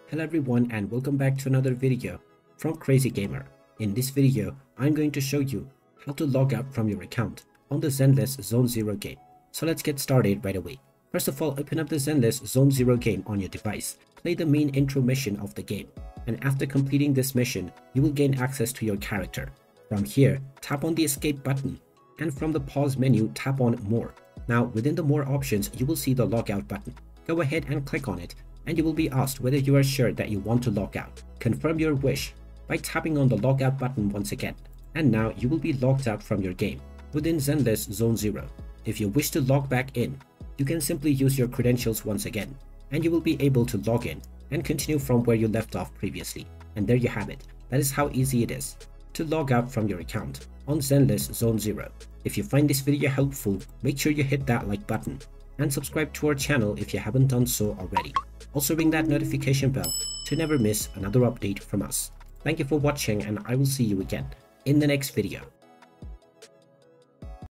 Hello everyone and welcome back to another video from Crazy Gamer. In this video, I'm going to show you how to log out from your account on the Zenless Zone Zero game. So let's get started right away. First of all, open up the Zenless Zone Zero game on your device. Play the main intro mission of the game. And after completing this mission, you will gain access to your character. From here, tap on the escape button. And from the pause menu, tap on more. Now within the more options, you will see the logout button. Go ahead and click on it. And you will be asked whether you are sure that you want to log out. Confirm your wish by tapping on the logout button once again. And now you will be logged out from your game within Zenless Zone Zero. If you wish to log back in, you can simply use your credentials once again, and you will be able to log in and continue from where you left off previously. And there you have it. That is how easy it is to log out from your account on Zenless Zone Zero. If you find this video helpful, make sure you hit that like button and subscribe to our channel if you haven't done so already. Also ring that notification bell to never miss another update from us. Thank you for watching and I will see you again in the next video.